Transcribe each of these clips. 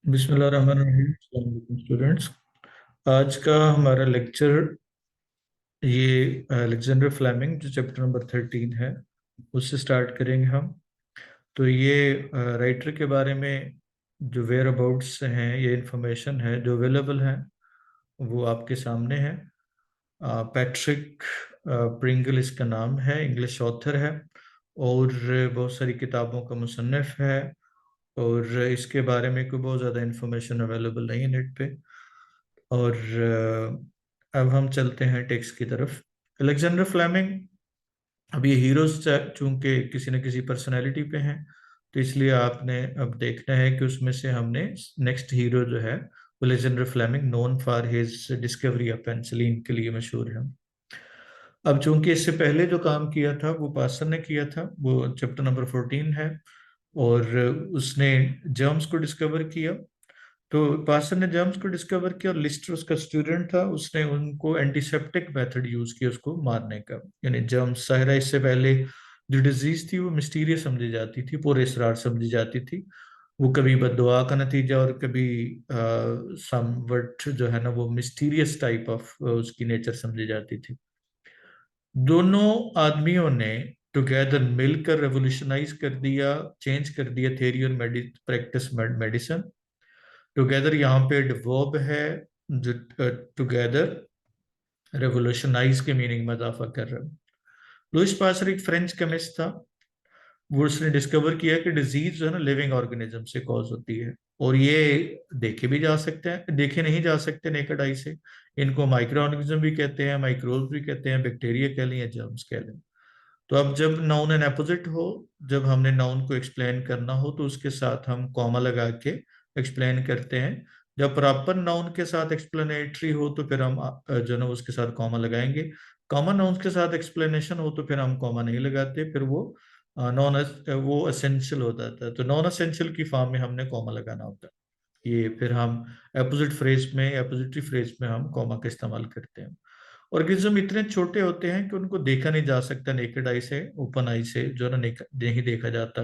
बिस्मिल्लाहिर्रहमानिर्रहीम। अस्सलाम वालेकुम स्टूडेंट्स। आज का हमारा लेक्चर ये अलेक्जेंडर फ्लेमिंग जो चैप्टर नंबर 13 है उससे स्टार्ट करेंगे हम। तो ये राइटर के बारे में जो वेयर अबाउट्स हैं, ये इंफॉर्मेशन है जो अवेलेबल है वो आपके सामने है। पैट्रिक प्रिंगल इसका नाम है, इंग्लिश ऑथर है और बहुत सारी किताबों का मुसन्निफ है। और इसके बारे में कोई बहुत ज़्यादा इंफॉर्मेशन अवेलेबल नहीं है नेट पे। और अब हम चलते हैं टेक्स्ट की तरफ। अलेक्जेंडर फ्लेमिंग, अब ये हीरोज चूंकि किसी न किसी पर्सनैलिटी पे हैं, तो इसलिए आपने अब देखना है कि उसमें से हमने नेक्स्ट हीरो जो है Alexander Fleming, known for his discovery of penicillin के लिए मशहूर है। अब चूंकि इससे पहले जो काम किया था वो पास्टर ने किया था, वो चैप्टर नंबर 14 है। और उसने जर्म्स को डिस्कवर किया। तो पास्टर ने जर्म्स को डिस्कवर किया और लिस्टर उसका स्टूडेंट था, उसने उनको एंटीसेप्टिक मेथड यूज किया उसको मारने का। यानी जर्म्स साहिरा इससे पहले जो डिजीज थी वो मिस्टीरियस समझी जाती थी, पूरे इसरार समझी जाती थी। वो कभी बददुआ का नतीजा और कभी समवट जो है ना वो मिस्टीरियस टाइप ऑफ उसकी नेचर समझी जाती थी। दोनों आदमियों ने टुगेदर मिलकर रेवोल्यूशनाइज कर दिया, चेंज कर दिया थ्योरी और प्रैक्टिस मेडिसिन। टुगेदर यहाँ पे वर्ब है जो टुगेदर रेवोल्यूशनाइज के मीनिंग में इजाफा कर रहा है। लुइस पास्टर एक फ्रेंच केमिस्ट था। वो उसने डिस्कवर किया कि डिजीज जो है ना लिविंग ऑर्गेनिज्म से कॉज होती है। और ये देखे भी जा सकते हैं, देखे नहीं जा सकते नेकेड आई से। इनको माइक्रो ऑर्गेनिज्म भी कहते हैं, माइक्रोब्स भी कहते हैं, बैक्टीरिया कह लें या जर्म्स कह लें। तो अब जब नाउन एंड अपोजिट हो, जब हमने नाउन को एक्सप्लेन करना हो तो उसके साथ हम कॉमा लगा के एक्सप्लेन करते हैं। जब प्रॉपर नाउन के साथ एक्सप्लेनेटरी हो तो फिर हम जो ना उसके साथ कॉमा लगाएंगे। कॉमन नाउन के साथ एक्सप्लेनेशन हो तो फिर हम कॉमा नहीं लगाते, फिर वो नॉन वो असेंशियल हो जाता है। तो नॉन असेंशियल की फॉर्म में हमने कॉमा लगाना होता है। ये फिर हम अपोजिट फ्रेज में, अपोजिटरी फ्रेज में हम कॉमा का इस्तेमाल करते हैं। ऑर्गेनिज्म इतने छोटे होते हैं कि उनको देखा नहीं जा सकता नेकेड आई से, ओपन आई से जो है ना नहीं देखा जाता।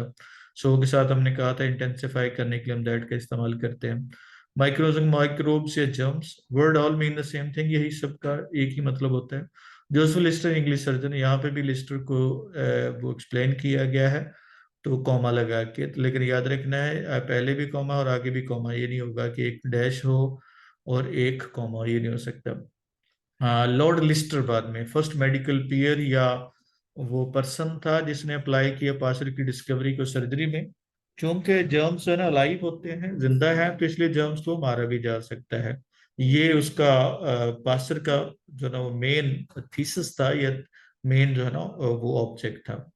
सो के साथ हमने कहा था इंटेंसिफाई करने के लिए हम दैट का इस्तेमाल करते हैं। माइक्रोब्स या germs, word all mean the same thing, यही सबका एक ही मतलब होता है। जोसेफ लिस्टर इंग्लिश सर्जन, यहाँ पे भी लिस्टर को वो एक्सप्लेन किया गया है तो कॉमा लगा के। लेकिन याद रखना है पहले भी कॉमा और आगे भी कॉमा, ये नहीं होगा कि एक डैश हो और एक कॉमा, ये नहीं हो सकता। हाँ, लॉर्ड लिस्टर बाद में फर्स्ट मेडिकल पीयर या वो पर्सन था जिसने अप्लाई किया पास्टर की डिस्कवरी को सर्जरी में। क्योंकि जर्म्स है ना लाइव होते हैं, जिंदा है, तो इसलिए जर्म्स को मारा भी जा सकता है। ये उसका पास्टर का जो ना वो मेन थीसिस था, या मेन जो है ना वो ऑब्जेक्ट था।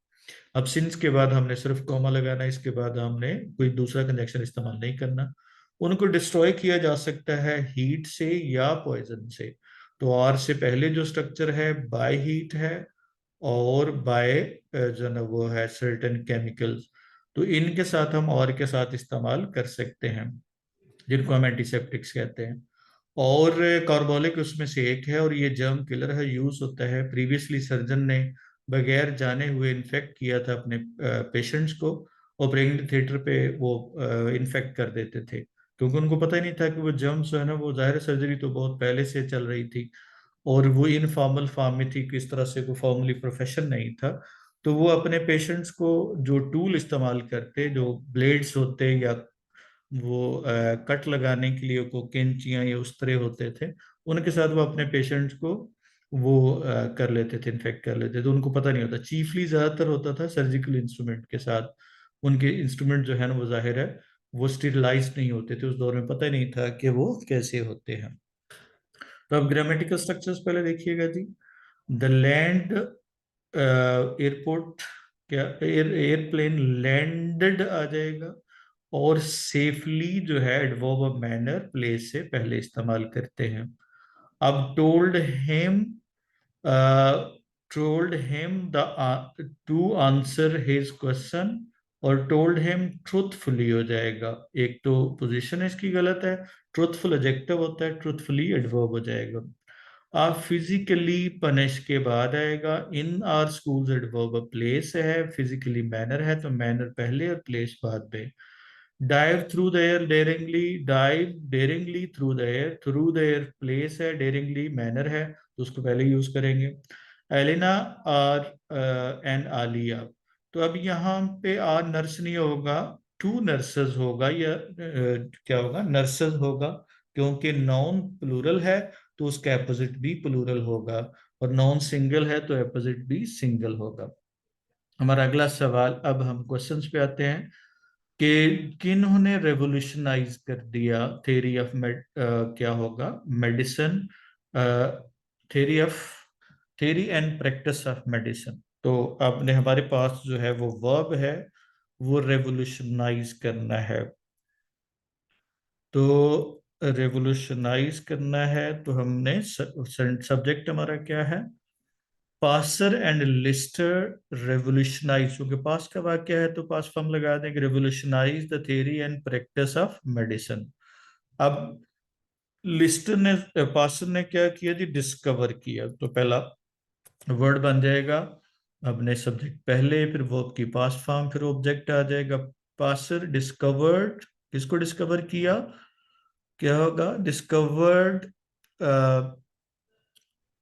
अब सिंस के बाद हमने सिर्फ कॉमा लगाना है, इसके बाद हमने कोई दूसरा कंजक्शन इस्तेमाल नहीं करना। उनको डिस्ट्रॉय किया जा सकता है हीट से या पॉइजन से। तो आर से पहले जो स्ट्रक्चर है बाय हीट है, और बाय जो ना वो है सर्टेन केमिकल्स। तो इनके साथ हम और के साथ इस्तेमाल कर सकते हैं, जिनको हम एंटीसेप्टिक्स कहते हैं। और कार्बोलिक उसमें से एक है और ये जर्म किलर है, यूज होता है। प्रीवियसली सर्जन ने बगैर जाने हुए इन्फेक्ट किया था अपने पेशेंट्स को, ऑपरेटिंग थिएटर पे वो इन्फेक्ट कर देते थे, क्योंकि उनको पता ही नहीं था कि वो जर्म्स है ना वो जाहिर सर्जरी तो बहुत पहले से चल रही थी और वो इनफॉर्मल फॉर्म में थी, किस तरह से कोई फॉर्मली प्रोफेशन नहीं था। तो वो अपने पेशेंट्स को जो टूल इस्तेमाल करते, जो ब्लेड्स होते या वो कट लगाने के लिए को कैंचियां या उस्तरे होते थे, उनके साथ वो अपने पेशेंट्स को वो कर लेते थे, इन्फेक्ट कर लेते थे। तो उनको पता नहीं होता, चीफली ज्यादातर होता था सर्जिकल इंस्ट्रूमेंट के साथ। उनके इंस्ट्रूमेंट जो है ना वो जाहिर है वो स्टेरिलाइज नहीं होते थे, उस दौर में पता ही नहीं था कि वो कैसे होते हैं। तो अब ग्रामेटिकल स्ट्रक्चर्स पहले देखिएगा जी। द लैंड एयरपोर्ट, क्या एयरप्लेन लैंडेड आ जाएगा। और सेफली जो है एडवर्ब ऑफ मैनर प्लेस से पहले इस्तेमाल करते हैं। अब told him the two answer his question, और टोल्ड हिम ट्रूथफुली हो जाएगा। एक तो पोजीशन इसकी गलत है, ट्रूथफुल एडजेक्टिव होता है, ट्रूथफुली एडवर्ब हो जाएगा। आप फिजिकली पनिश के बाद आएगा। In our schools adverb place है, फिजिकली मैनर है तो मैनर पहले और प्लेस बाद में। Dive through the air daringly, dive daringly through the air place है, डेरिंगली मैनर है तो उसको पहले यूज करेंगे। एलिना और एंड आलिया, तो अब यहाँ पे आर नर्स नहीं होगा, टू नर्सेज होगा, या क्या होगा, नर्सेज होगा, क्योंकि नाउन प्लूरल है तो उसका एपोजिट भी प्लूरल होगा, और नाउन सिंगल है तो एपोजिट भी सिंगल होगा। हमारा अगला सवाल, अब हम क्वेश्चंस पे आते हैं कि किन्होंने रेवोल्यूशनाइज कर दिया थ्योरी ऑफ क्या होगा, medicine, theory of, theory and practice of medicine. तो आपने, हमारे पास जो है वो वर्ब है, वो रेवोल्यूशनाइज करना है। तो रेवोल्यूशनाइज करना है तो हमने, सब्जेक्ट हमारा क्या है, पासर एंड लिस्टर रेवोल्यूशनाइज, क्योंकि पास का वाक्य है तो पास फॉर्म लगा देंगे, revolutionise the theory and practice of medicine. अब लिस्टर ने, पासर ने क्या किया जी, डिस्कवर किया, तो पहला वर्ड बन जाएगा, अपने सब्जेक्ट पहले, फिर वर्ब की पास्ट फॉर्म, फिर ऑब्जेक्ट आ जाएगा। पासर डिस्कवर्ड, किसको डिस्कवर किया, क्या होगा, डिस्कवर्ड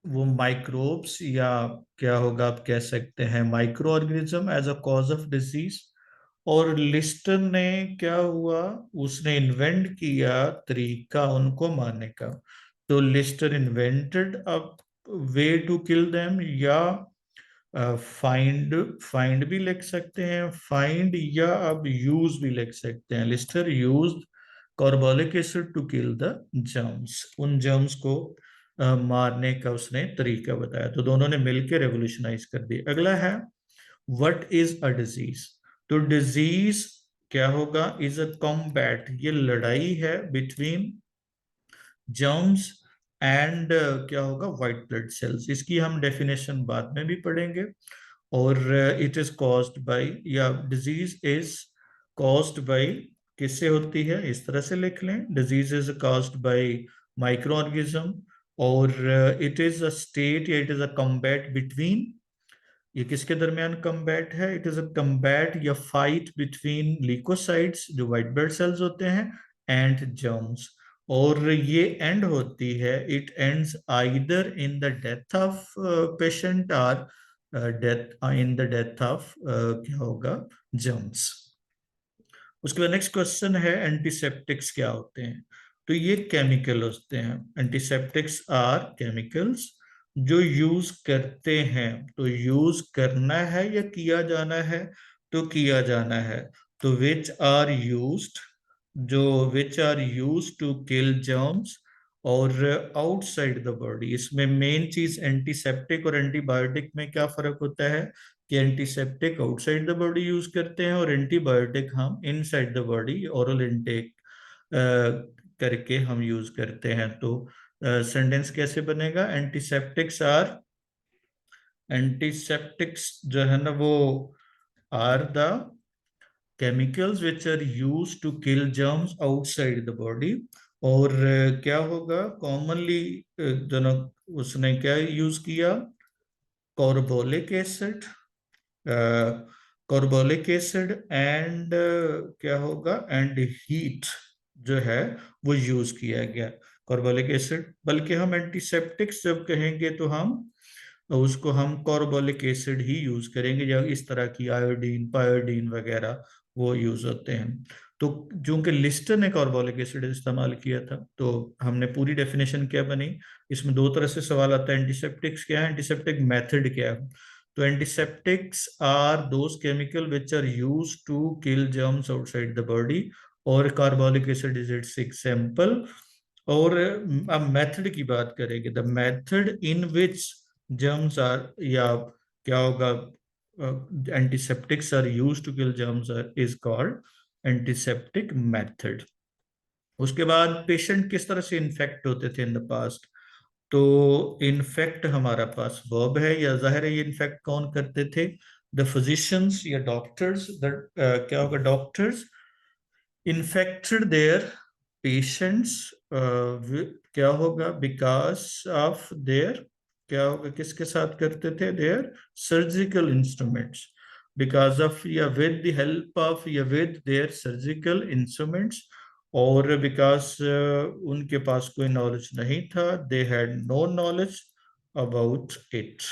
वो माइक्रोब्स, या क्या होगा, आप कह सकते हैं micro organism as a cause of disease. और लिस्टर ने क्या हुआ, उसने इन्वेंट किया तरीका उनको मारने का। तो Lister invented a way to kill them, या फाइंड, फाइंड भी लिख सकते हैं, फाइंड, या अब यूज भी लिख सकते हैं, Lister used carbolic acid to kill the germs, उन जर्म्स को मारने का उसने तरीका बताया। तो दोनों ने मिलकर रेवोल्यूशनाइज कर दी। अगला है, व्हाट इज अ डिजीज। तो डिजीज क्या होगा, इज अ कॉम्बैट, ये लड़ाई है बिटवीन जर्म्स एंड क्या होगा, व्हाइट ब्लड सेल्स। इसकी हम डेफिनेशन बाद में भी पढ़ेंगे। और इट इज कॉज्ड बाय, या डिजीज इज कॉज्ड बाय, किससे होती है, इस तरह से लिख लें, disease is caused by micro organism, और इट इज अ स्टेट, या it is a combat between, ये किसके दरमियान कम्बैट है, इट इज अ कम्बैट या फाइट बिटवीन ल्यूकोसाइट्स जो व्हाइट ब्लड सेल्स होते हैं एंड जर्म्स। और ये एंड होती है, it ends either in the death of patient और death, in the death of क्या होगा, जर्म्स। उसके बाद नेक्स्ट क्वेश्चन है, एंटीसेप्टिक्स क्या होते हैं। तो ये केमिकल होते हैं, एंटीसेप्टिक्स आर केमिकल्स जो यूज करते हैं। तो यूज करना है या किया जाना है, तो किया जाना है। तो विच आर यूज्ड, जो which are used to kill germs, और आउटसाइड द बॉडी। इसमें मेन चीज एंटीसेप्टिक और एंटीबायोटिक में क्या फर्क होता है, कि antiseptic outside the body use करते हैं, और एंटीबायोटिक हम inside the body oral intake करके हम यूज करते हैं। तो सेंटेंस कैसे बनेगा, एंटीसेप्टिक्स आर, एंटीसेप्टिक्स जो है ना वो are the chemicals which are used to kill germs outside the body। और क्या होगा, कॉमनली दोनों, उसने क्या यूज किया, carbolic acid, carbolic acid and क्या होगा, एंड हीट जो है वो यूज किया गया, कार्बोलिक एसिड। बल्कि हम एंटीसेप्टिक्स जब कहेंगे तो हम उसको हम कार्बोलिक एसिड ही यूज करेंगे, या इस तरह की आयोडीन, पायोडीन वगैरह वो यूज होते हैं। तो चूंकि लिस्टर ने कार्बोलिक एसिड इस्तेमाल किया था, तो हमने पूरी डेफिनेशन क्या बनी, इसमें दो तरह से सवाल आता है, एंटीसेप्टिक्स क्या है, एंटीसेप्टिक मेथड क्या है। तो antiseptics are those chemical which are use to kill germs outside the body, और carbolic acid is its example. और अब मेथड की बात करेंगे, the method in which germs are, या क्या होगा, antiseptics are used to kill germs are is called antiseptic method. उसके बाद पेशेंट किस तरह से इन्फेक्ट होते थे इन द पास्ट। तो इन्फेक्ट हमारा पास वर्ब है, या जाहिर है ये इन्फेक्ट कौन करते थे, द फिजिशियंस या डॉक्टर्स, द क्या होगा, डॉक्टर्स infected their patients, क्या होगा, बिकॉज ऑफ देयर, क्या होगा, किसके साथ करते थे, their surgical instruments, because of या विद द हेल्प ऑफ या विद देयर सर्जिकल इंस्ट्रूमेंट्स, और बिकॉज उनके पास कोई नॉलेज नहीं था, they had no knowledge about it,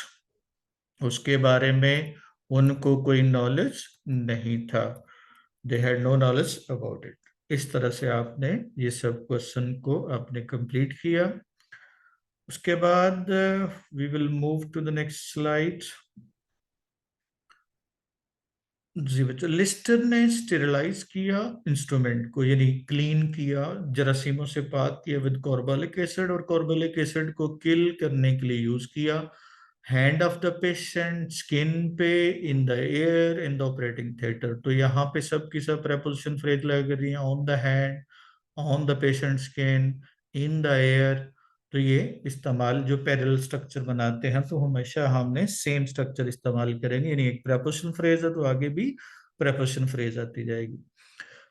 उसके बारे में उनको कोई नॉलेज नहीं था, they had no knowledge about it. इस तरह से आपने ये सब क्वेश्चन को आपने कंप्लीट किया। उसके बाद we will move to the next slide. जी बच्चों, लिस्टर ने स्टेरिलाइज किया इंस्ट्रूमेंट को, यानी क्लीन किया, जरासीमों से पाक किया विद कार्बोलिक एसिड, और कार्बोलिक एसिड को किल करने के लिए यूज किया। Hand of the patient, skin पे, in the air, in the operating theatre. तो यहाँ पे सब की सब प्रेपोजिशन फ्रेज लग रही है, on the hand, on the patient skin, in the air. तो ये इस्तेमाल जो पैरेलल स्ट्रक्चर बनाते हैं तो हमेशा हमने सेम स्ट्रक्चर इस्तेमाल करेंगे, यानी एक प्रेपोजिशन फ्रेज है तो आगे भी प्रेपोजिशन फ्रेज आती जाएगी।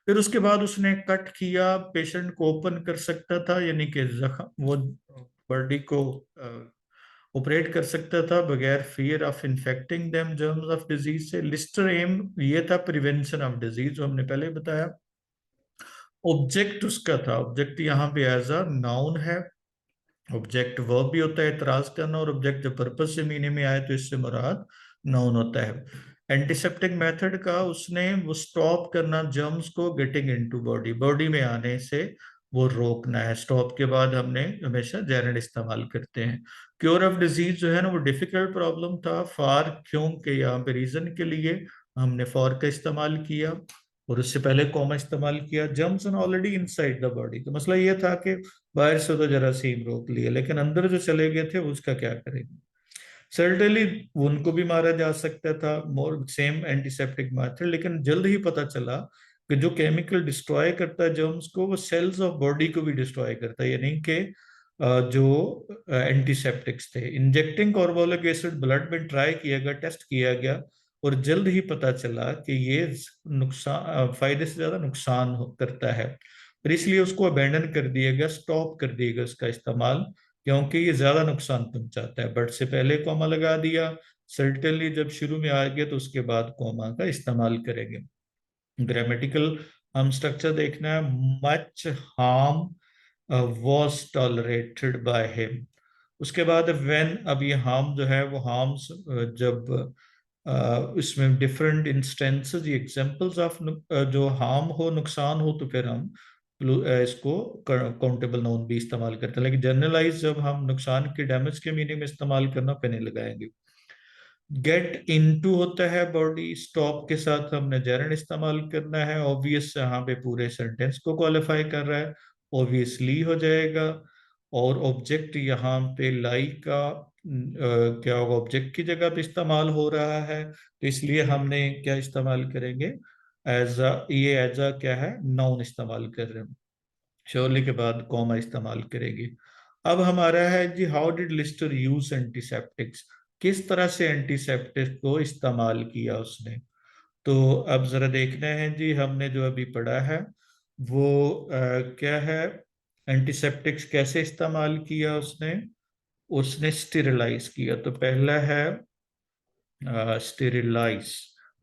फिर उसके बाद उसने कट किया, पेशेंट को ओपन कर सकता था, यानी कि जख्म वो बॉडी को ऑपरेट कर सकता था बगैर fear of infecting them germs of disease से। लिस्टर एम ये था प्रिवेंशन ऑफ डिजीज, जो हमने पहले बताया। ऑब्जेक्ट उसका था, ऑब्जेक्ट यहाँ पे एज अ नाउन है, ऑब्जेक्ट वर्ब भी होता है एतराज करना, और ऑब्जेक्ट जब पर्पज से मीनिंग में आए तो इससे मुराद नाउन होता है। एंटीसेप्टिक मेथड का उसने वो स्टॉप करना जर्म्स को गेटिंग इनटू बॉडी, बॉडी में आने से वो रोकना है। स्टॉप के बाद हमने हमेशा जेरेंट इस्तेमाल करते हैं। क्योर ऑफ डिजीज जो है ना वो डिफिकल्ट प्रॉब्लम था, फार क्योंकि यहाँ पे रीजन के लिए हमने फॉर का इस्तेमाल किया और उससे पहले कॉमा इस्तेमाल किया। Germs are already inside the body, तो मसला ये था कि बाहर से तो जरासीम रोक लिए, लेकिन अंदर जो चले गए थे उसका क्या करेंगे। सर्टेनली उनको भी मारा जा सकता था, मोर सेम एंटीसेप्टिक मेथड, लेकिन जल्द ही पता चला कि जो केमिकल डिस्ट्रॉय करता है जर्म्स को वो सेल्स ऑफ बॉडी को भी डिस्ट्रॉय करता है, यानी कि जो एंटीसेप्टिक्स थे। इंजेक्टिंग कार्बोलिक एसिड ब्लड में ट्राई किया गया, टेस्ट किया गया, और जल्द ही पता चला कि ये नुकसान फायदे से ज्यादा नुकसान करता है, और इसलिए उसको अबेंडन कर दिया गया, स्टॉप कर दिया गया उसका इस्तेमाल, क्योंकि ये ज्यादा नुकसान पहुंचाता है। बट से पहले कॉमा लगा दिया, सर्टेनली जब शुरू में आ गया तो उसके बाद कॉमा का इस्तेमाल करेंगे। ग्रामेटिकल हम स्ट्रक्चर देखना है, much harm was tolerated by him. उसके बाद व्हेन, अब ये हार्म जो है वो हार्म्स जब इसमें डिफरेंट इंस्टेंसेस, एग्जांपल्स ऑफ जो हार्म हो, नुकसान हो, तो फिर हम इसको काउंटेबल नाउन भी इस्तेमाल करते हैं, लेकिन जनरलाइज जब हम नुकसान के, डैमेज के मीनिंग में इस्तेमाल करना पेन लगाएंगे। गेट इनटू होता है बॉडी, स्टॉप के साथ हमने जेरंड इस्तेमाल करना है। ऑब्वियस यहाँ पे पूरे सेंटेंस को क्वालिफाई कर रहा है, ऑब्वियसली हो जाएगा। और ऑब्जेक्ट यहाँ पे लाई का क्या होगा, ऑब्जेक्ट की जगह पे इस्तेमाल हो रहा है, तो इसलिए हमने क्या इस्तेमाल करेंगे, एज अ, ये एज अ क्या है, नाउन इस्तेमाल कर रहे हैं। श्योरली के बाद कॉमा इस्तेमाल करेंगे। अब हमारा है जी, how did Lister use antiseptics, किस तरह से एंटीसेप्टिक को इस्तेमाल किया उसने। तो अब जरा देखना है जी, हमने जो अभी पढ़ा है वो क्या है, एंटीसेप्टिक्स कैसे इस्तेमाल किया उसने। उसने स्टेरिलाइज किया, तो पहला है स्टेरिलाइज,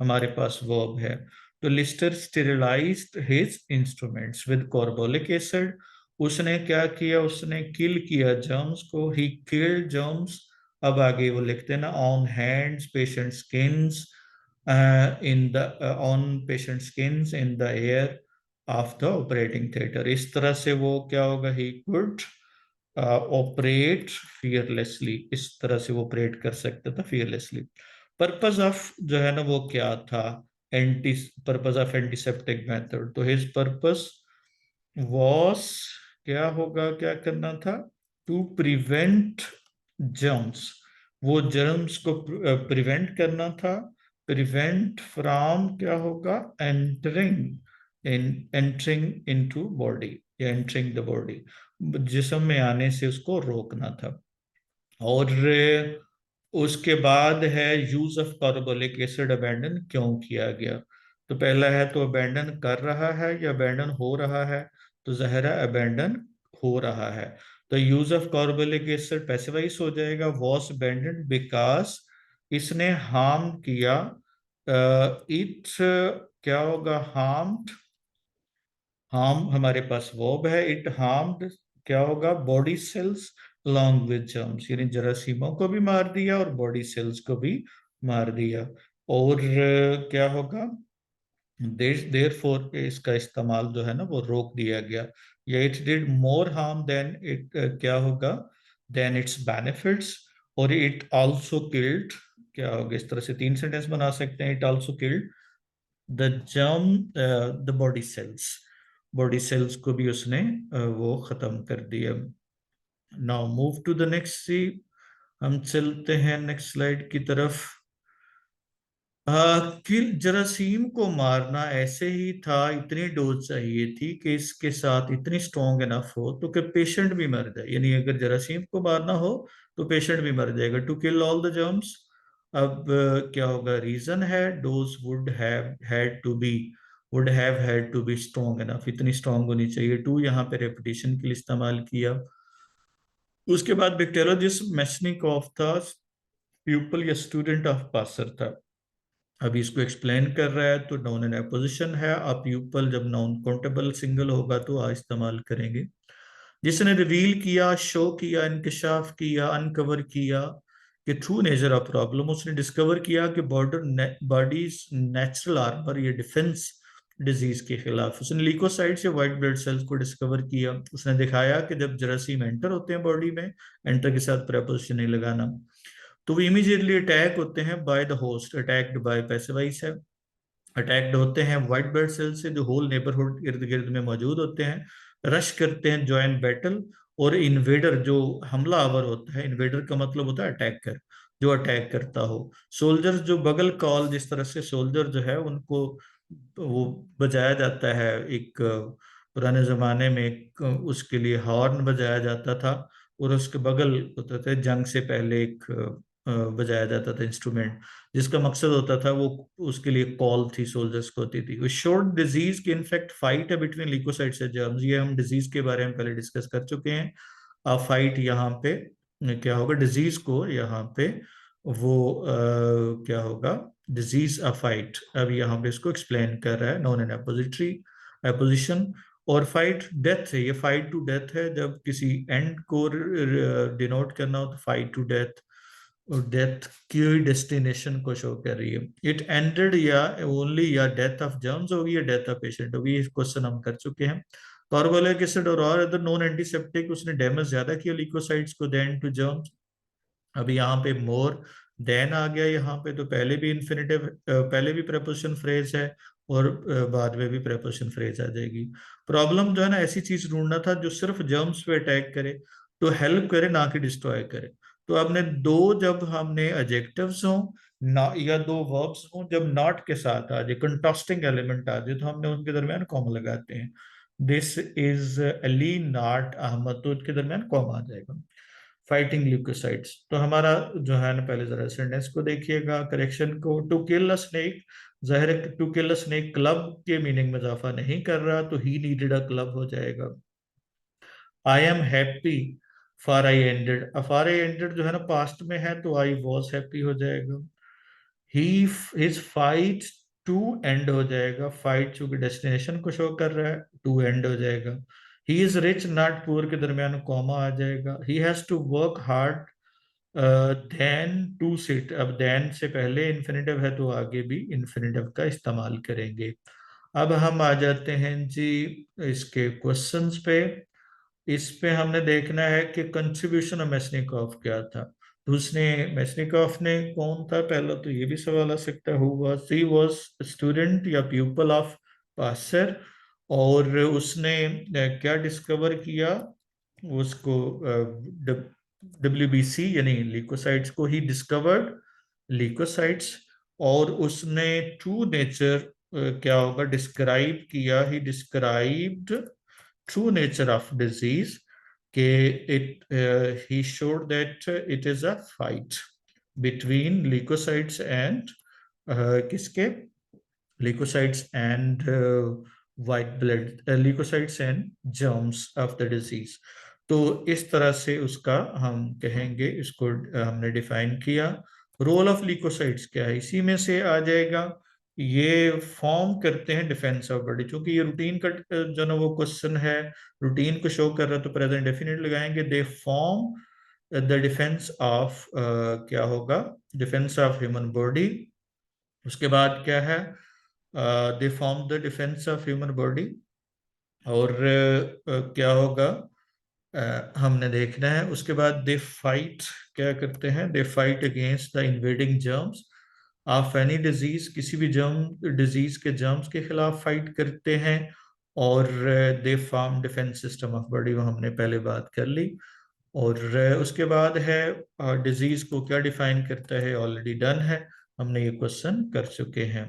हमारे पास वर्ब है। तो Lister sterilised his instruments with carbolic acid, उसने क्या किया, उसने किल किया जर्म्स को, ही किल्ड जर्म्स। अब आगे वो लिखते हैं ना, on hands, patient skins, in the on patient skins, in the air of the operating theatre. इस तरह से वो क्या होगा, ही कुड ऑपरेट फियरलेसली, इस तरह से वो ऑपरेट कर सकता था फियरलेसली। पर्पस ऑफ जो है ना वो क्या था, anti purpose of antiseptic method, तो हिज पर्पस वॉस, क्या होगा, क्या करना था, टू प्रिवेंट जर्म्स, वो जर्म्स को प्रिवेंट करना था। प्रिवेंट फ्रॉम क्या होगा, एंटरिंग इनटू बॉडी, या एंटरिंग द बॉडी, जिस्म में आने से उसको रोकना था। और उसके बाद है use of carbolic acid abandon क्यों किया गया। तो पहला है, तो अबेंडन कर रहा है या अबेंडन हो रहा है, तो ज़ाहिर है अबेंडन हो रहा है। तो use of carbolic acid passivise हो जाएगा, वॉस अबेंडन बिकॉज इसने हार्म किया इट क्या होगा, हार्म हमारे पास वर्ब है, इट हार्म्ड क्या होगा, body cells along with germs, यानी जरासीमों को भी मार दिया और बॉडी सेल्स को भी मार दिया। और क्या होगा, देर फोर पे इसका इस्तेमाल जो है ना वो रोक दिया गया, या it did more harm then it क्या होगा, देन इट्स बेनिफिट्स। और इट आल्सो किल्ड क्या होगा, इस तरह से तीन सेंटेंस बना सकते हैं, it also killed the germ the body cells को भी उसने वो खत्म कर दिया। Now move to the next see, हम चलते हैं नेक्स्ट स्लाइड की तरफ। कि जरासीम को मारना ऐसे ही था, इतनी डोज चाहिए थी कि इसके साथ इतनी स्ट्रॉन्ग इनफ हो तो कि पेशेंट भी मर जाए, यानी अगर जरासीम को मारना हो तो पेशेंट भी मर जाएगा, to kill all the germs. अब क्या होगा, रीजन है those would have had to be strong enough, इतनी स्ट्रॉन्ग होनी चाहिए, टू यहाँ पे रेपिटेशन के लिए इस्तेमाल किया। उसके बाद बैक्टीरियोलॉजिस्ट मेशनिकोव था, प्यूपल या स्टूडेंट ऑफ पासर था। अभी इसको एक्सप्लेन कर रहा है तो नाउन एंड अपोजिशन है, आप प्यूपल जब नाउन काउंटेबल सिंगल होगा तो आ इस्तेमाल करेंगे। जिसने रिवील किया, शो किया, इंकशाफ किया, अनकवर किया कि ट्रू नेचर ऑफ प्रॉब्लम, उसने डिस्कवर किया कि बॉडीज नेचुरल आर्मर या डिफेंस डिजीज के खिलाफ। उसने ल्यूकोसाइट्स या व्हाइट ब्लड सेल्स को डिस्कवर किया। उसने दिखाया कि जब जरासीम एंटर होते हैं बॉडी में, एंटर के साथ प्रेपोजिशन नहीं लगाना, तो वो इमीडिएटली अटैक होते हैं by the host, attacked by passivise है, अटैक्ड होते हैं व्हाइट ब्लड सेल से जो होल नेबरहुड इर्द गिर्द में मौजूद होते हैं, रश करते हैं ज्वाइन बैटल। और इन्वेडर जो हमलावर होता है, इन्वेडर का मतलब होता है अटैकर, जो अटैक करता हो। सोल्जर्स जो बगल कॉल, जिस तरह से सोल्जर जो है उनको वो बजाया जाता है, एक पुराने जमाने में एक उसके लिए हॉर्न बजाया जाता था, और उसके बगल होते थे, जंग से पहले एक बजाया जाता था इंस्ट्रूमेंट, जिसका मकसद होता था वो, उसके लिए कॉल थी सोल्जर्स को होती थी। शोर्ट डिजीज की इनफेक्ट फाइट है बिटवीन ल्यूकोसाइट्स एंड जर्म्स, ये हम डिजीज के बारे में पहले डिस्कस कर चुके हैं। फाइट यहाँ पे क्या होगा, डिजीज को यहाँ पे वो क्या होगा, डिजीज अ फाइट, अब यहाँ पे इसको एक्सप्लेन कर रहा है, नॉन एन अपोजिटरी अपोजिशन। और फाइट डेथ है, ये फाइट टू डेथ है, जब किसी एंड को डिनोट करना हो तो फाइट टू डेथ, और डेथ की डेस्टिनेशन को शो कर रही है। इट एंडेड या ओनली, या डेथ ऑफ जर्म्स होगी या डेथ ऑफ पेशेंट होगी, ये क्वेश्चन हम कर चुके हैं। कार्बोलिक एसिड और अदर नॉन एंटीसेप्टिक, उसने डैमेज ज्यादा किया ल्यूकोसाइट्स को देन टू जर्म्स। अभी यहाँ पे मोर देन आ गया, यहाँ पे तो पहले भी इन्फिनेटिव, पहले भी प्रपोजिशन फ्रेज है, और बाद में भी प्रपोजिशन फ्रेज आ जाएगी। प्रॉब्लम जो है ना, ऐसी चीज ढूंढना था जो सिर्फ जर्म्स पे अटैक करे, तो हेल्प करे ना कि डिस्ट्रॉय करे। तो हमने दो, जब हमने एडजेक्टिव्स हो ना, या दो वर्ब्स हो जब नॉट के साथ आ जाए, कंट्रास्टिंग एलिमेंट आ जाए, तो हमने उनके दरमियान कॉमा लगाते हैं। This is Ali not Ahmed, तो उसके दरमियान कॉमा आ जाएगा। फाइटिंग ल्यूकोसाइट्स, तो हमारा जो है ना, पहले जरा सेंटेंस को देखिएगा, करेक्शन को, टू किल अ स्नेक, जाहिर है to kill a snake club के मीनिंग में इजाफा नहीं कर रहा, तो ही नीडेड अ क्लब हो जाएगा। I am happy for I ended, for I ended जो है ना पास्ट में है, तो आई वॉज हैप्पी हो जाएगा। ही हिज फाइट टू एंड हो जाएगा, फाइट चूंकि डेस्टिनेशन को शो कर रहा है, टू एंड हो जाएगा। He is rich not poor के दरमियान कॉमा आ जाएगा। He has to work hard then to sit, अब देन से पहले इन्फिनेटिव है तो आगे भी इन्फिनेटिव का इस्तेमाल करेंगे। अब हम आ जाते हैं जी इसके क्वेश्चंस पे। इस पे हमने देखना है कि कंट्रीब्यूशन ऑफ मेसनिकोव क्या था। तो उसने, मेसनिकोव ने कौन था, पहला तो ये भी सवाल आ सकता है, who was, he was student या प्यूपल ऑफ पासर। और उसने क्या डिस्कवर किया, उसको WBC यानी ल्यूकोसाइट्स को ही डिस्कवर्ड, ल्यूकोसाइट्स। और उसने ट्रू नेचर क्या होगा, डिस्क्राइब किया, he described true nature of disease, के it he showed that it is a fight between leukocytes and किसके, leukocytes and white blood leukocytes and germs of the disease। तो इस तरह से उसका हम कहेंगे, इसको हमने डिफाइन किया। रोल ऑफ ल्यूकोसाइट्स क्या है, इसी में से आ जाएगा। ये फॉर्म करते हैं डिफेंस ऑफ बॉडी, क्योंकि ये रूटीन का जो ना वो क्वेश्चन है, रूटीन को शो कर रहा है, तो प्रेजेंट डेफिनेट लगाएंगे। They form the defence of, क्या होगा, डिफेंस ऑफ ह्यूमन बॉडी। उसके बाद क्या है, they form the defence of human body. और क्या होगा, हमने देखना है। उसके बाद दे फाइट, क्या करते हैं, they fight against the invading germs of any disease, किसी भी जर्म डिजीज के जर्म्स के खिलाफ फाइट करते हैं। और they form defence system of body, वो हमने पहले बात कर ली। और उसके बाद है डिजीज को क्या डिफाइन करता है, ऑलरेडी डन है, हमने ये क्वेश्चन कर चुके हैं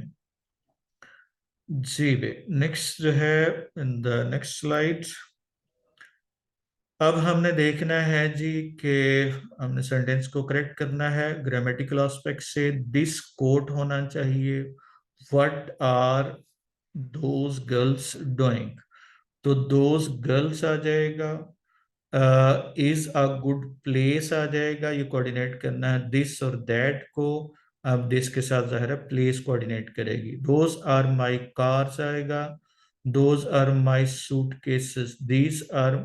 जी। बे नेक्स्ट जो है, इन द नेक्स्ट स्लाइड, अब हमने देखना है जी कि हमने सेंटेंस को करेक्ट करना है ग्रामेटिकल एस्पेक्ट से। दिस कोट होना चाहिए, what are those girls doing, तो दोज गर्ल्स आ जाएगा। इज अ गुड प्लेस आ जाएगा, ये कोऑर्डिनेट करना है दिस और दैट को। अब दिस के साथ जाहिर है प्लेस कोऑर्डिनेट करेगी। दोज आर माई कार्स आएगा, those are my suitcases, these are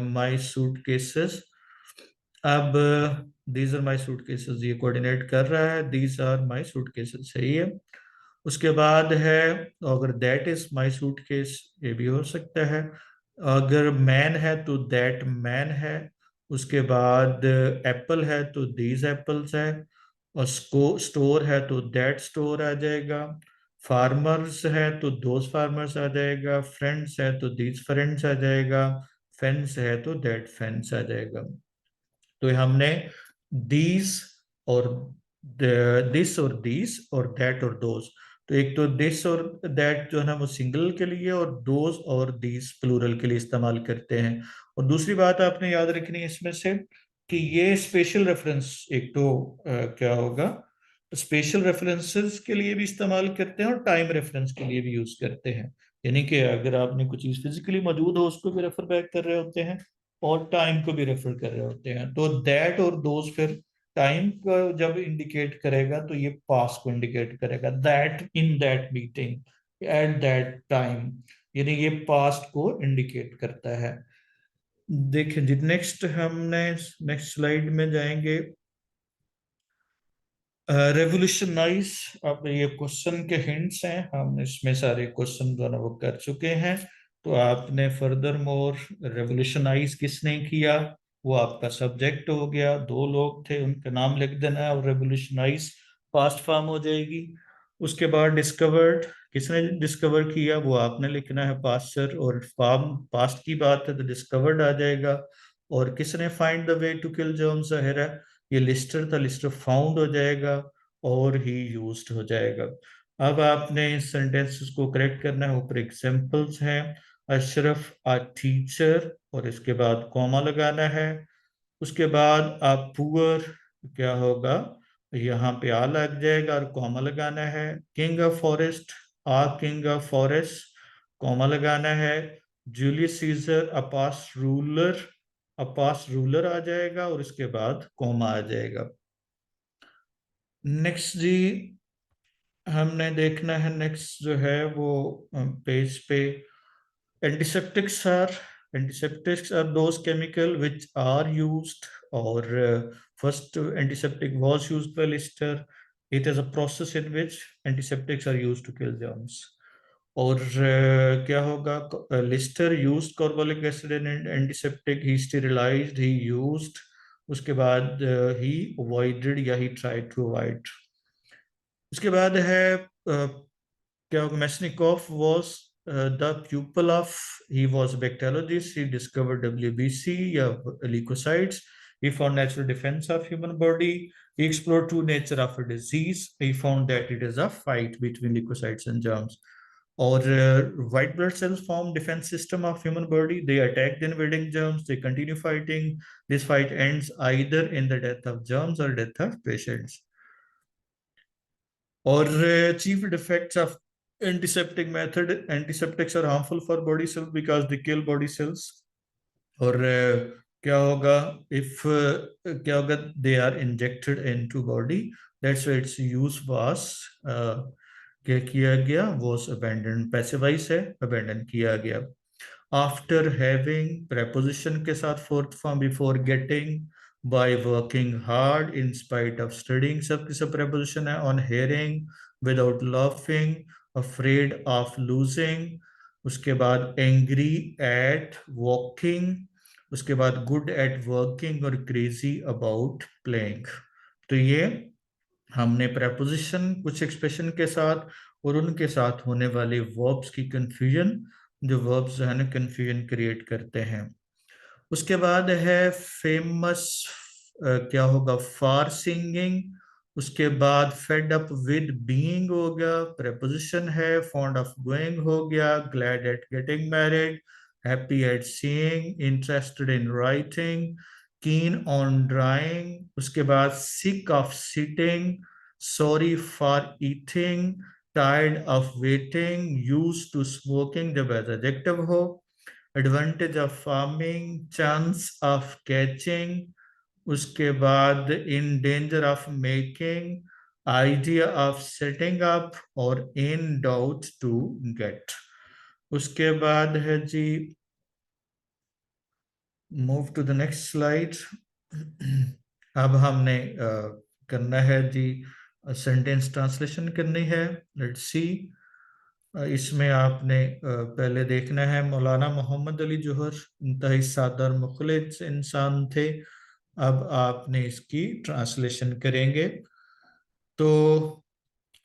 my suitcases. अब these are my suitcases ये कोऑर्डिनेट कर रहा है, these are my suitcases, सही है। उसके बाद है, अगर that is my suitcase, ये भी हो सकता है। अगर मैन है तो दैट मैन है। उसके बाद एप्पल है तो दीज एप्पल्स है। और स्टोर है तो दैट स्टोर आ जाएगा। फार्मर्स है तो दोज फार्मर्स आ जाएगा। फ्रेंड्स है तो दीज फ्रेंड्स आ जाएगा। फेंस है तो दैट फेंस आ जाएगा। तो हमने दीज और दिस और दीज और दैट और दोज, तो एक तो दिस और दैट जो है ना वो सिंगल के लिए, और दोज और दीज प्लूरल के लिए इस्तेमाल करते हैं। और दूसरी बात आपने याद रखनी है इसमें से कि ये स्पेशल रेफरेंस, एक तो क्या होगा, स्पेशल रेफरेंसेस के लिए भी इस्तेमाल करते हैं और टाइम रेफरेंस के लिए भी यूज करते हैं। यानी कि अगर आपने कुछ चीज फिजिकली मौजूद हो उसको भी रेफर बैक कर रहे होते हैं, और टाइम को भी रेफर कर रहे होते हैं। तो दैट और दोज फिर टाइम को जब इंडिकेट करेगा तो ये पास को इंडिकेट करेगा, that in that meeting at that time, यानी ये पास्ट को इंडिकेट करता है। देखिए जी, नेक्स्ट हमने नेक्स्ट स्लाइड में जाएंगे। रेवोल्यूशनाइज, अब ये क्वेश्चन के हिंट्स हैं, हम इसमें सारे क्वेश्चन जो है ना वो कर चुके हैं। तो आपने फर्दर मोर रेवोल्यूशनाइज किसने किया, वो आपका सब्जेक्ट हो गया। दो लोग थे, उनका नाम लिख देना है और रेवोल्यूशनाइज पास्ट फॉर्म हो जाएगी। उसके बाद डिस्कवर्ड, किसने डिस्कवर किया, वो आपने लिखना है पास्चर, और फॉर्म पास्ट की बात है तो डिस्कवर्ड आ जाएगा। और किसने find the way to kill germs, जाहिर है ये लिस्टर था, लिस्टर फाउंड हो जाएगा और ही यूज्ड हो जाएगा। अब आपने इस सेंटेंसेस को करेक्ट करना है। ऊपर एग्जांपल्स हैं, अशरफ अ टीचर, और इसके बाद कॉमा लगाना है। उसके बाद आप पुअर, क्या होगा, यहाँ पे आ लग जाएगा और कॉमा लगाना है। King of forest, a king of forest, comma लगाना है। Julius Caesar a past ruler, अब पास रूलर आ जाएगा और इसके बाद कॉमा आ जाएगा। नेक्स्ट जी, हमने देखना है नेक्स्ट जो है वो पेज पे, antiseptics are, antiseptics are those chemical which are used, और first antiseptic was used by Lister. It is a process in which antiseptics are used to kill germs. और क्या होगा, Lister used carbolic acid in antiseptic, he sterilized, he used. उसके बाद ही avoided या he tried to avoid. उसके बाद है क्या होगा, Metchnikoff was the pupil of, he was a bacteriologist, he discovered WBC या leukocytes, he found natural defense of human body, he explored true nature of a disease, he found that it is a fight between leukocytes and germs. Or white blood cells form defense system of human body, they attack the invading germs, they continue fighting, this fight ends either in the death of germs or death of patients. Or chief defects of antiseptic method, antiseptics are harmful for body cells because they kill body cells. और क्या होगा, if क्या होगा, they are injected into body, that's why its use was क्या किया गया, was abandoned, passivise है, abandon किया गया। आफ्टर हैविंग, preposition के साथ fourth form, before getting, by working hard, in spite of studying, सब की सब preposition है। On hearing, without laughing, afraid of losing, उसके बाद एंग्री एट वॉकिंग, उसके बाद गुड एट वर्किंग और क्रेजी अबाउट प्लेइंग। तो ये हमने preposition कुछ एक्सप्रेशन के साथ और उनके साथ होने वाले वर्ब्स की कंफ्यूजन, जो वर्ब्स जो है ना कंफ्यूजन क्रिएट करते हैं। उसके बाद है फेमस, क्या होगा, फॉर सिंगिंग। उसके बाद फेड अप विद बीइंग हो गया, preposition है। फॉन्ड ऑफ गोइंग हो गया, glad at getting married, happy at seeing, interested in writing, keen on drawing. उसके बाद sick of sitting, sorry for eating, tired of waiting, use to smoking जब as adjective हो, advantage of farming, chance of catching. उसके बाद in danger of making, idea of setting up, और in doubt to get. उसके बाद है जी, move to the next slide. अब हमने करना है जी, सेंटेंस ट्रांसलेशन करनी है। Let's see. इसमें आपने पहले देखना है, मौलाना मोहम्मद अली जौहर इंतहाई सादा और मुखलिस इंसान थे। अब आपने इसकी ट्रांसलेशन करेंगे। तो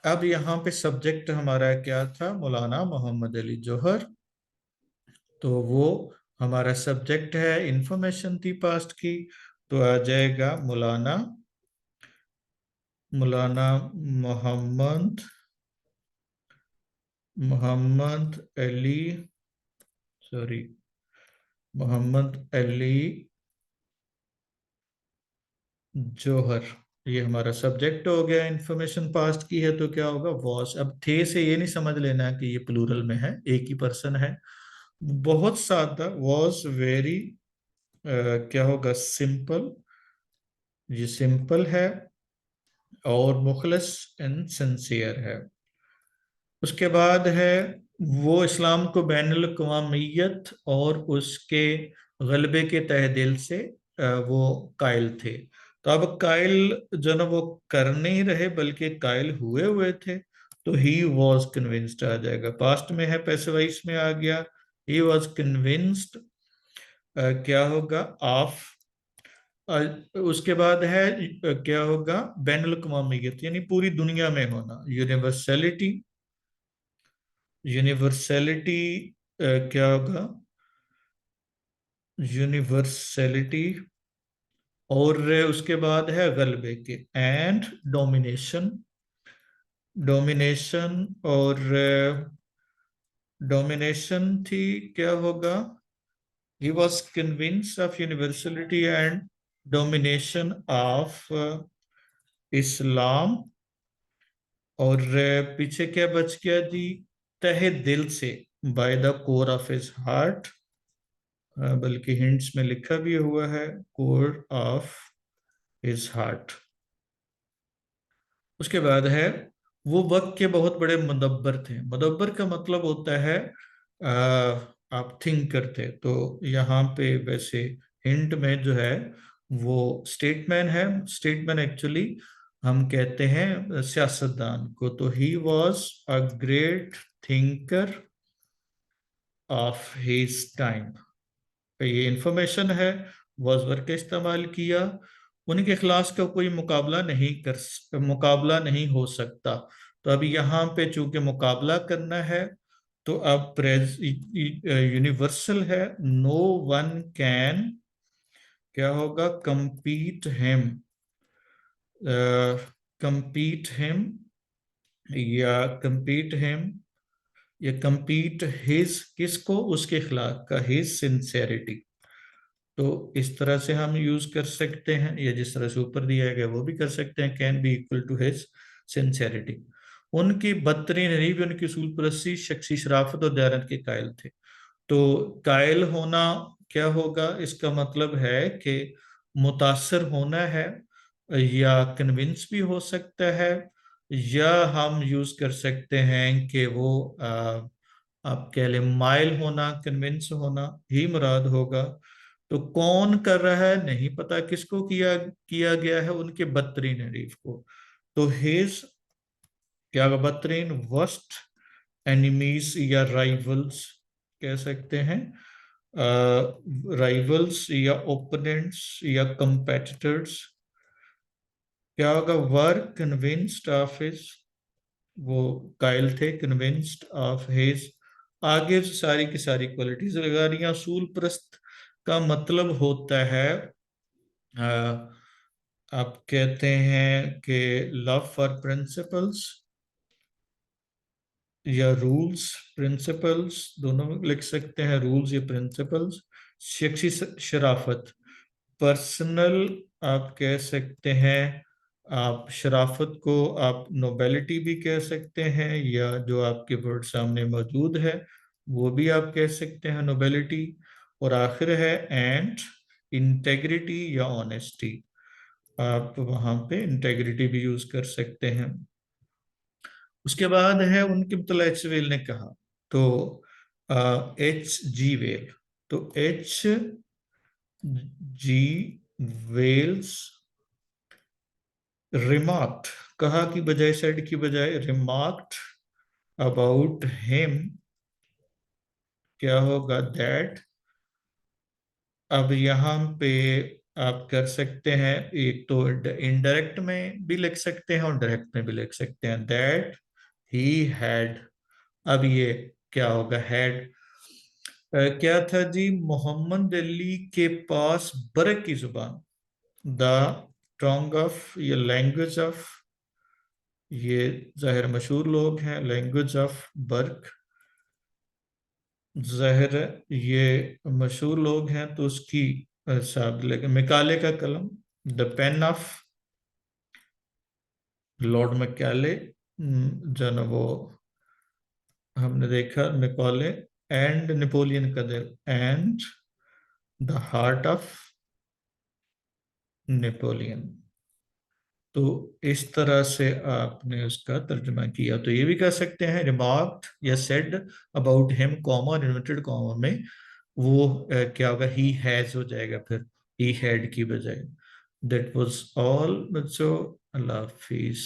अब यहाँ पे सब्जेक्ट हमारा क्या था, मौलाना मोहम्मद अली जौहर। तो वो हमारा सब्जेक्ट है, इंफॉर्मेशन थी पास्ट की, तो आ जाएगा मौलाना मौलाना मोहम्मद मोहम्मद अली, सॉरी, मोहम्मद अली जौहर। ये हमारा सब्जेक्ट हो गया। इंफॉर्मेशन पास्ट की है तो क्या होगा, वॉस। अब थे से ये नहीं समझ लेना कि ये प्लूरल में है, एक ही पर्सन है। बहुत सादा, वॉज वेरी, क्या होगा, सिंपल, ये सिंपल है, और मुखलस एंड सिंसियर है। उसके बाद है, वो इस्लाम को बैनुल अक़वामियत और उसके गलबे के तहे दिल से वो कायल थे। तो अब कायल जो ना वो कर नहीं रहे बल्कि कायल हुए हुए थे, तो ही वॉज कन्विंस्ड आ जाएगा। पास्ट में है, पैसिव वॉइस में आ गया, ही वॉज कन्विंस्ड, क्या होगा, ऑफ। उसके बाद है, क्या होगा, बैनुल अक़वामियत यानी पूरी दुनिया में होना, यूनिवर्सलिटी, यूनिवर्सलिटी, क्या होगा, यूनिवर्सलिटी। और उसके बाद है गलबे के, एंड डोमिनेशन, डोमिनेशन, और डोमिनेशन थी, क्या होगा, he was convinced of universality and domination of इस्लाम। और पीछे क्या बच गया जी, तहे दिल से, by the core of his heart, बल्कि हिंट्स में लिखा भी हुआ है, कोर ऑफ हिज हार्ट। उसके बाद है, वो वक्त के बहुत बड़े मुदब्बर थे। मुदब्बर का मतलब होता है आ, आप थिंक करते, तो यहाँ पे वैसे हिंट में जो है वो स्टेटमैन है। स्टेटमैन एक्चुअली हम कहते हैं सियासतदान को। तो he was a great thinker of his time. ये इंफॉर्मेशन है, वॉज वर्ड का इस्तेमाल किया। उनके खिलाफ का कोई मुकाबला नहीं हो सकता। तो अभी यहाँ पे चूंकि मुकाबला करना है, तो अब यूनिवर्सल है, नो वन कैन, क्या होगा, compete him, compete him, या compete him, या compete his, किसको, उसके खिलाफ का, his sincerity। तो इस तरह से हम यूज कर सकते हैं, या जिस तरह से ऊपर दिया गया वो भी कर सकते हैं, can be equal to his sincerity. उनकी बदतरीन रीव, उनकी उसूल परस्ती, शख्सी शराफत और दयानत के कायल थे। तो कायल होना क्या होगा, इसका मतलब है कि मुतासर होना है, या कन्विंस भी हो सकता है, या हम यूज कर सकते हैं कि वो आप कह लें माइल होना, कन्विंस होना ही मुराद होगा। तो कौन कर रहा है नहीं पता, किसको किया किया गया है, उनके बदतरीन हरीफ को। तो हिज क्या होगा, बदतरीन वर्स्ट एनिमीज या राइवल्स कह सकते हैं, राइवल्स या ओपोनेंट्स या कंपेटिटर्स। क्या होगा, वर कन्विंस्ड ऑफ हिज, वो कायल थे कन्विंस्ड ऑफ हिज। आगे सारी की सारी क्वालिटीज लगा रही हैं। असूल परस्त का मतलब होता है आप कहते हैं कि लव फॉर प्रिंसिपल्स या रूल्स, प्रिंसिपल्स दोनों में लिख सकते हैं, रूल्स या प्रिंसिपल्स। शख्सी शराफत, पर्सनल आप कह सकते हैं। आप शराफत को आप नोबेलिटी भी कह सकते हैं, या जो आपके वर्ड सामने मौजूद है वो भी आप कह सकते हैं नोबेलिटी। और आखिर है एंड इंटेग्रिटी या ऑनेस्टी, आप वहां पे इंटेग्रिटी भी यूज कर सकते हैं। उसके बाद है उनके मतलब एच वेल ने कहा, तो एच जी वेल, तो एच जी वेल्स रिमार्क्ड, कहा की बजाय सेड की बजाय रिमार्क्ड अबाउट हिम, क्या होगा दैट। अब यहाँ पे आप कर सकते हैं, एक तो इनडायरेक्ट में भी लिख सकते हैं और डायरेक्ट में भी लिख सकते हैं, दैट ही हैड। अब ये क्या होगा, हैड क्या था जी, मोहम्मद अली के पास बरक की जुबान, द टोंग ऑफ, ये लैंग्वेज ऑफ, ये जाहिर मशहूर लोग हैं, लैंग्वेज ऑफ बर्क, जाहिर है ये मशहूर लोग हैं तो उसकी साहब लेकिन मिकाले का कलम, the pain of Lord Macaulay, जो ना वो हमने देखा मिकाले, एंड नेपोलियन का दिल, and the heart of Napoleon. तो इस तरह से आपने उसका तर्जुमा किया। तो ये भी कह सकते हैं रिमार्क्ड या said about him comma inverted comma में वो क्या होगा, ही हैज हो जाएगा फिर ही हैड की बजाय। दैट वाज ऑल बच्चों, अल्लाह हाफिज।